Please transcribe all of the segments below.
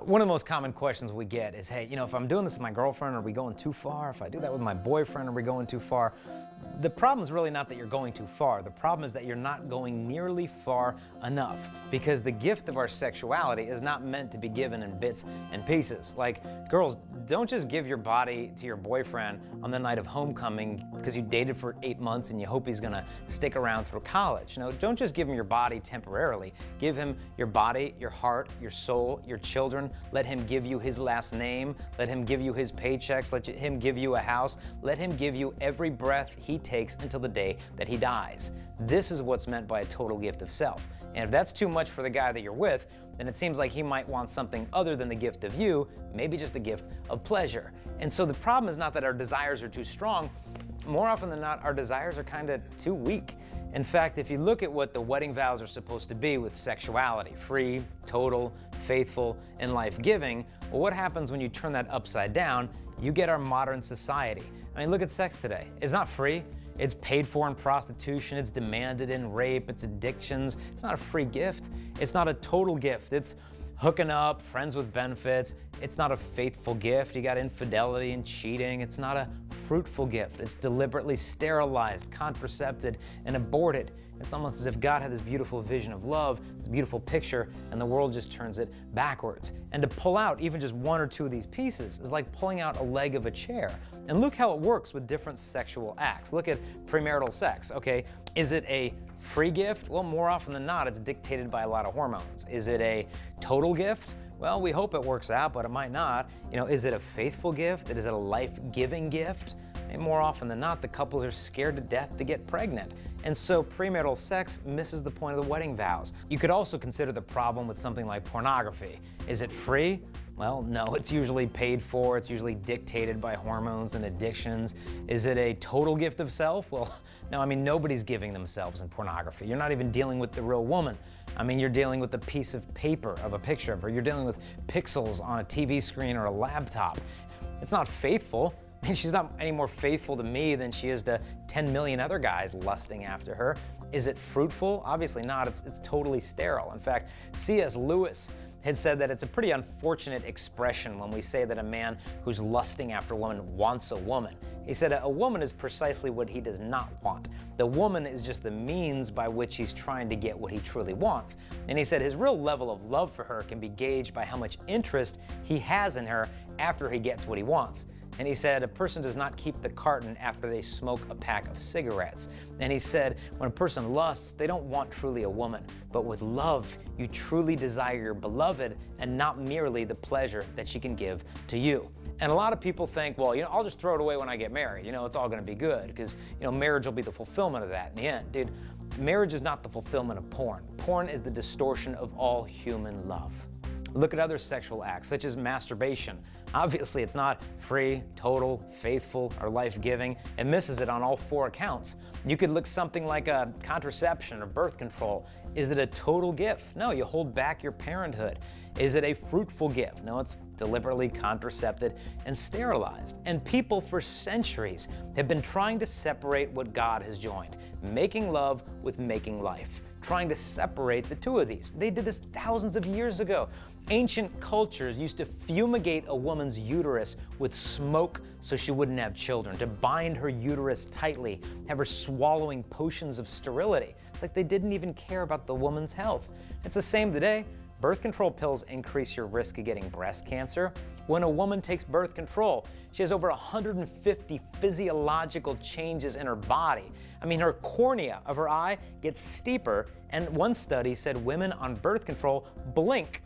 One of the most common questions we get is, hey, if I'm doing this with my girlfriend, are we going too far? If I do that with my boyfriend, are we going too far? The problem is really not that you're going too far. The problem is that you're not going nearly far enough, because the gift of our sexuality is not meant to be given in bits and pieces. Like, girls, don't just give your body to your boyfriend on the night of homecoming because you dated for 8 months and you hope he's gonna stick around through college. No, don't just give him your body temporarily. Give him your body, your heart, your soul, your children. Let him give you his last name. Let him give you his paychecks. Let him give you a house. Let him give you every breath he takes until the day that he dies. This is what's meant by a total gift of self. And if that's too much for the guy that you're with, then it seems like he might want something other than the gift of you, maybe just the gift of pleasure. And so the problem is not that our desires are too strong. More often than not, our desires are kind of too weak. In fact, if you look at what the wedding vows are supposed to be with sexuality, free, total, faithful, and life-giving, well, what happens when you turn that upside down? You get our modern society. I mean, look at sex today. It's not free. It's paid for in prostitution, it's demanded in rape, it's addictions. It's not a free gift. It's not a total gift. It's hooking up, friends with benefits. It's not a faithful gift. You got infidelity and cheating. It's not a fruitful gift. It's deliberately sterilized, contracepted, and aborted. It's almost as if God had this beautiful vision of love, this beautiful picture, and the world just turns it backwards. And to pull out even just one or two of these pieces is like pulling out a leg of a chair. And look how it works with different sexual acts. Look at premarital sex, okay? Is it a free gift? Well, more often than not, it's dictated by a lot of hormones. Is it a total gift? Well, we hope it works out, but it might not. Is it a faithful gift? Is it a life-giving gift? And more often than not, the couples are scared to death to get pregnant. And so premarital sex misses the point of the wedding vows. You could also consider the problem with something like pornography. Is it free? Well, no, it's usually paid for. It's usually dictated by hormones and addictions. Is it a total gift of self? Well, no, I mean, nobody's giving themselves in pornography. You're not even dealing with the real woman. I mean, you're dealing with a piece of paper of a picture of her. You're dealing with pixels on a TV screen or a laptop. It's not faithful. I mean, she's not any more faithful to me than she is to 10 million other guys lusting after her. Is it fruitful? Obviously not. It's totally sterile. In fact, C.S. Lewis had said that it's a pretty unfortunate expression when we say that a man who's lusting after a woman wants a woman. He said a woman is precisely what he does not want. The woman is just the means by which he's trying to get what he truly wants. And he said his real level of love for her can be gauged by how much interest he has in her after he gets what he wants. And he said a person does not keep the carton after they smoke a pack of cigarettes. And he said when a person lusts, they don't want truly a woman. But with love, you truly desire your beloved and not merely the pleasure that she can give to you. And a lot of people think, well, I'll just throw it away when I get married. It's all going to be good because, marriage will be the fulfillment of that in the end. Dude, marriage is not the fulfillment of porn. Porn is the distortion of all human love. Look at other sexual acts, such as masturbation. Obviously, it's not free, total, faithful, or life-giving. It misses it on all 4 accounts. You could look something like a contraception or birth control. Is it a total gift? No, you hold back your parenthood. Is it a fruitful gift? No, it's deliberately contracepted and sterilized. And people for centuries have been trying to separate what God has joined, making love with making life, trying to separate the two of these. They did this thousands of years ago. Ancient cultures used to fumigate a woman's uterus with smoke so she wouldn't have children, to bind her uterus tightly, have her swallowing potions of sterility. It's like they didn't even care about the woman's health. It's the same today. Birth control pills increase your risk of getting breast cancer. When a woman takes birth control, she has over 150 physiological changes in her body. I mean, her cornea of her eye gets steeper, and one study said women on birth control blink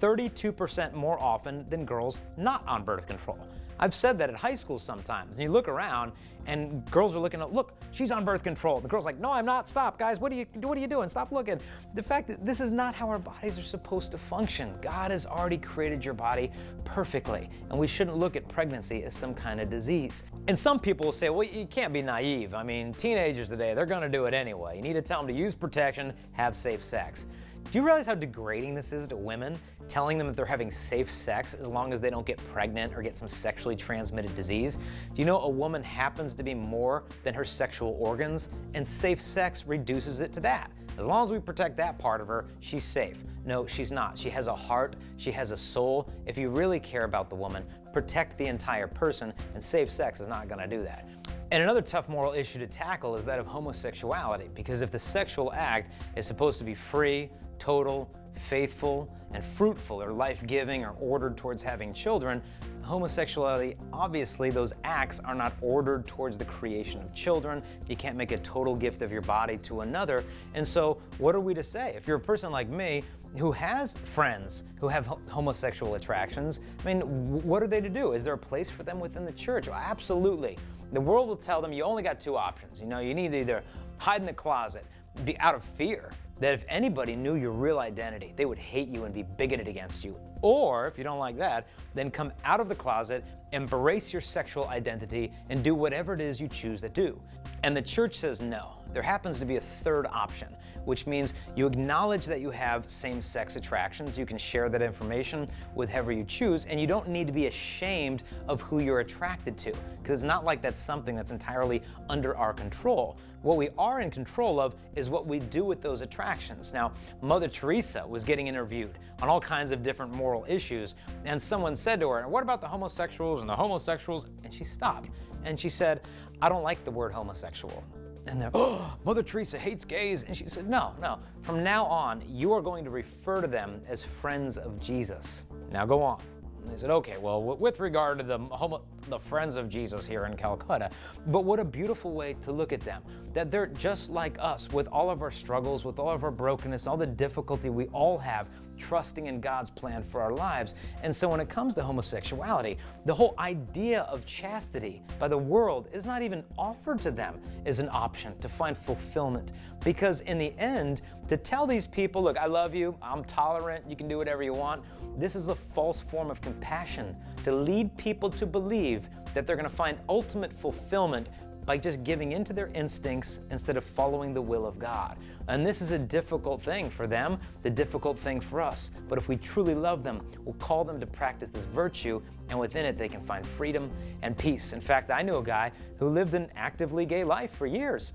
32% more often than girls not on birth control. I've said that at high school sometimes, and you look around and girls are looking at, look, she's on birth control. The girl's like, no, I'm not, stop, guys, what are you doing? Stop looking. The fact that this is not how our bodies are supposed to function. God has already created your body perfectly, and we shouldn't look at pregnancy as some kind of disease. And some people will say, well, you can't be naive. I mean, teenagers today, they're gonna do it anyway. You need to tell them to use protection, have safe sex. Do you realize how degrading this is to women, telling them that they're having safe sex as long as they don't get pregnant or get some sexually transmitted disease? Do you know a woman happens to be more than her sexual organs, and safe sex reduces it to that? As long as we protect that part of her, she's safe. No, she's not. She has a heart, she has a soul. If you really care about the woman, protect the entire person, and safe sex is not gonna do that. And another tough moral issue to tackle is that of homosexuality, because if the sexual act is supposed to be free, total, faithful, and fruitful, or life-giving, or ordered towards having children, homosexuality, obviously those acts are not ordered towards the creation of children. You can't make a total gift of your body to another. And so what are we to say? If you're a person like me who has friends who have homosexual attractions, I mean, what are they to do? Is there a place for them within the church? Well, absolutely. The world will tell them you only got two options. You know, you need to either hide in the closet, be out of fear that if anybody knew your real identity, they would hate you and be bigoted against you. Or, if you don't like that, then come out of the closet, embrace your sexual identity, and do whatever it is you choose to do. And the church says no. There happens to be a third option, which means you acknowledge that you have same-sex attractions. You can share that information with whoever you choose, and you don't need to be ashamed of who you're attracted to, because it's not like that's something that's entirely under our control. What we are in control of is what we do with those attractions. Now, Mother Teresa was getting interviewed on all kinds of different moral issues, and someone said to her, "What about the homosexuals and the homosexuals?" And she stopped, and she said, "I don't like the word homosexual." And they're, "Oh, Mother Teresa hates gays." And she said, no. From now on, you are going to refer to them as friends of Jesus. Now go on. And they said, okay, well, with regard to the friends of Jesus here in Calcutta, but what a beautiful way to look at them, that they're just like us with all of our struggles, with all of our brokenness, all the difficulty we all have trusting in God's plan for our lives. And so when it comes to homosexuality, the whole idea of chastity by the world is not even offered to them as an option to find fulfillment. Because in the end, to tell these people, look, I love you, I'm tolerant, you can do whatever you want, this is a false form of compassion to lead people to believe that they're going to find ultimate fulfillment by just giving into their instincts instead of following the will of God. And this is a difficult thing for them, the difficult thing for us. But if we truly love them, we'll call them to practice this virtue, and within it they can find freedom and peace. In fact, I knew a guy who lived an actively gay life for years.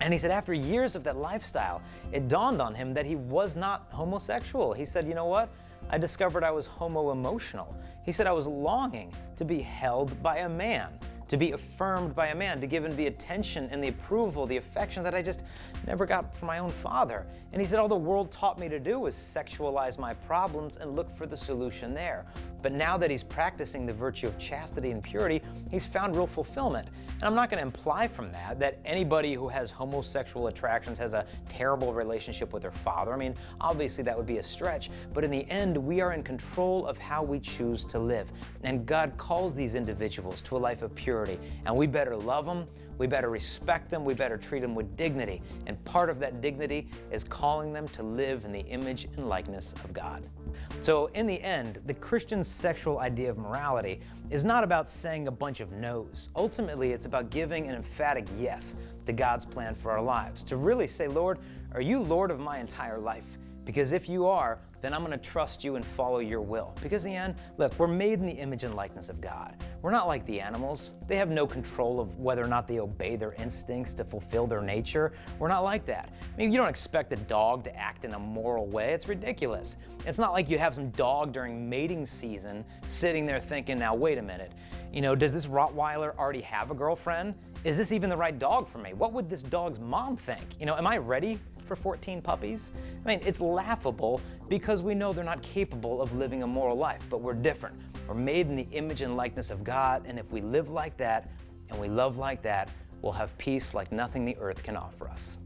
And he said after years of that lifestyle, it dawned on him that he was not homosexual. He said, you know what? I discovered I was homo-emotional. He said I was longing to be held by a man, to be affirmed by a man, to give him the attention and the approval, the affection that I just never got from my own father. And he said all the world taught me to do was sexualize my problems and look for the solution there. But now that he's practicing the virtue of chastity and purity, he's found real fulfillment. And I'm not going to imply from that anybody who has homosexual attractions has a terrible relationship with their father. I mean, obviously that would be a stretch, but in the end, we are in control of how we choose to live. And God calls these individuals to a life of purity, and we better love them, we better respect them, we better treat them with dignity. And part of that dignity is calling them to live in the image and likeness of God. So in the end, the Christian sexual idea of morality is not about saying a bunch of no's. Ultimately, it's about giving an emphatic yes to God's plan for our lives. To really say, Lord, are you Lord of my entire life? Because if you are, then I'm going to trust you and follow your will. Because in the end, look, we're made in the image and likeness of God. We're not like the animals. They have no control of whether or not they obey their instincts to fulfill their nature. We're not like that. I mean, you don't expect a dog to act in a moral way. It's ridiculous. It's not like you have some dog during mating season sitting there thinking, now wait a minute, you know, does this Rottweiler already have a girlfriend? Is this even the right dog for me? What would this dog's mom think? You know, am I ready for 14 puppies? I mean, it's laughable because we know they're not capable of living a moral life, but we're different. We're made in the image and likeness of God, and if we live like that and we love like that, we'll have peace like nothing the earth can offer us.